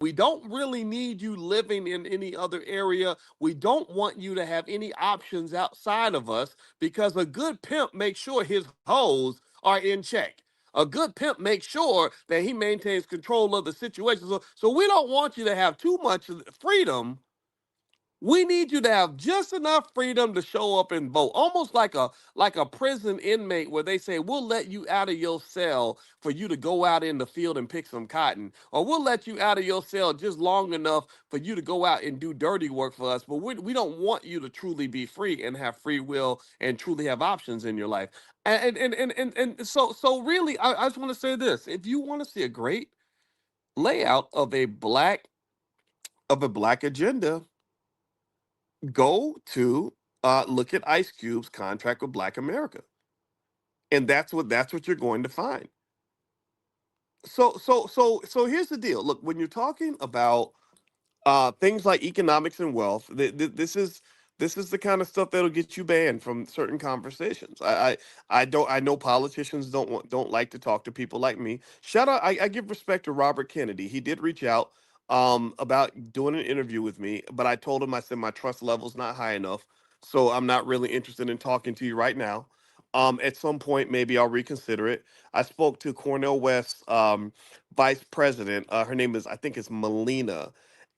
We don't really need you living in any other area. We don't want you to have any options outside of us because a good pimp makes sure his hoes are in check. A good pimp makes sure that he maintains control of the situation. So we don't want you to have too much freedom. We need you to have just enough freedom to show up and vote, almost like a prison inmate where they say we'll let you out of your cell for you to go out in the field and pick some cotton, or we'll let you out of your cell just long enough for you to go out and do dirty work for us. But we don't want you to truly be free and have free will and truly have options in your life. And so really, I just want to say this: if you want to see a great layout of a black agenda, go to look at Ice Cube's contract with Black America, and that's what you're going to find. So here's the deal. Look, when you're talking about things like economics and wealth, this is the kind of stuff that'll get you banned from certain conversations. I know politicians don't like to talk to people like me. Shout out, I give respect to Robert Kennedy. He did reach out about doing an interview with me, but I told him, I said my trust level's not high enough, so I'm not really interested in talking to you right now. At some point, maybe I'll reconsider it. I spoke to Cornell West vice president. Her name is, I think it's Melina,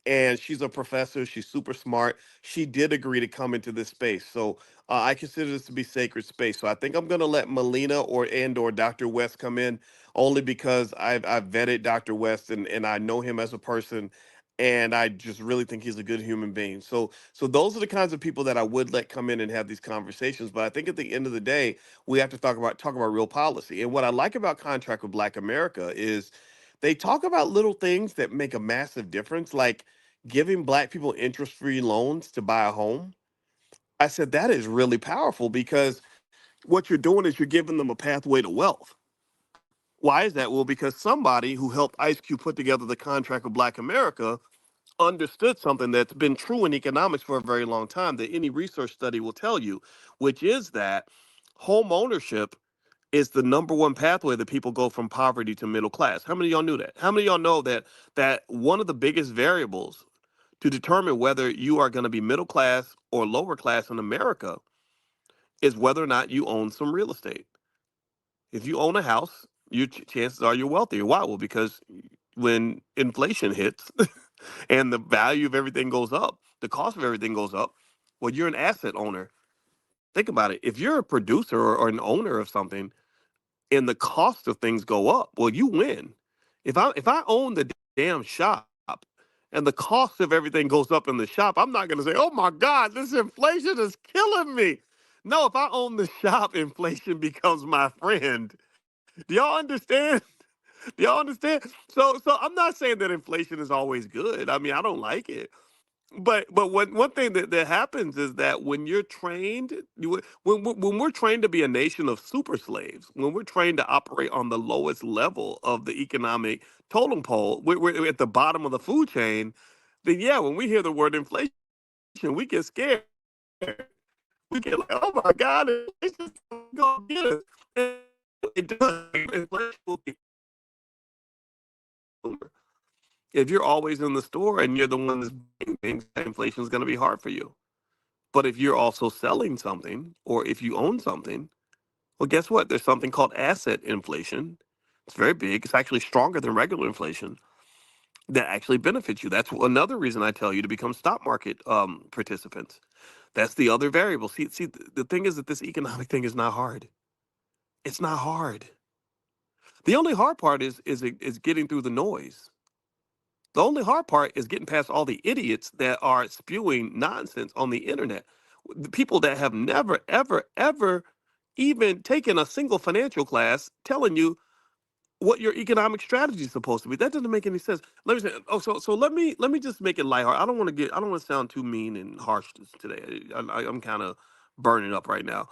and she's a professor. She's super smart. She did agree to come into this space, so I consider this to be sacred space. So I think I'm gonna let Melina or Dr. West come in, only because I've vetted Dr. West, and I know him as a person, and I just really think he's a good human being. So those are the kinds of people that I would let come in and have these conversations. But I think at the end of the day, we have to talk about real policy. And what I like about Contract with Black America is they talk about little things that make a massive difference, like giving black people interest-free loans to buy a home. I said that is really powerful because what you're doing is you're giving them a pathway to wealth. Why is that? Well, because somebody who helped Ice Cube put together the Contract with Black America understood something that's been true in economics for a very long time, that any research study will tell you, which is that home ownership is the number one pathway that people go from poverty to middle class. How many of y'all knew that? How many of y'all know that one of the biggest variables to determine whether you are going to be middle class or lower class in America is whether or not you own some real estate? If you own a house, chances are you're wealthier. Why? Well, because when inflation hits and the value of everything goes up, the cost of everything goes up, well, you're an asset owner. Think about it. If you're a producer or an owner of something and the cost of things go up, well, you win. If I own the damn shop and the cost of everything goes up in the shop, I'm not going to say, "Oh my God, this inflation is killing me." No, if I own the shop, inflation becomes my friend. Do y'all understand? Do y'all understand? So I'm not saying that inflation is always good. I mean, I don't like it. But one thing that happens is that when you're trained, when we're trained to be a nation of super slaves, when we're trained to operate on the lowest level of the economic totem pole, we're at the bottom of the food chain. Then yeah, when we hear the word inflation, we get scared. We get like, "Oh my God, inflation's gonna get us." And it does. Inflation will get you. If you're always in the store and you're the one that's buying things, inflation is going to be hard for you. But if you're also selling something or if you own something, well, guess what? There's something called asset inflation. It's very big. It's actually stronger than regular inflation that actually benefits you. That's another reason I tell you to become stock market participants. That's the other variable. See, the thing is that this economic thing is not hard. It's not hard. The only hard part is getting through the noise. The only hard part is getting past all the idiots that are spewing nonsense on the internet. The people that have never, ever, ever even taken a single financial class telling you what your economic strategy is supposed to be. That doesn't make any sense. Let me say, so let me just make it lighthearted. I don't want to sound too mean and harsh today. I'm kind of burning up right now.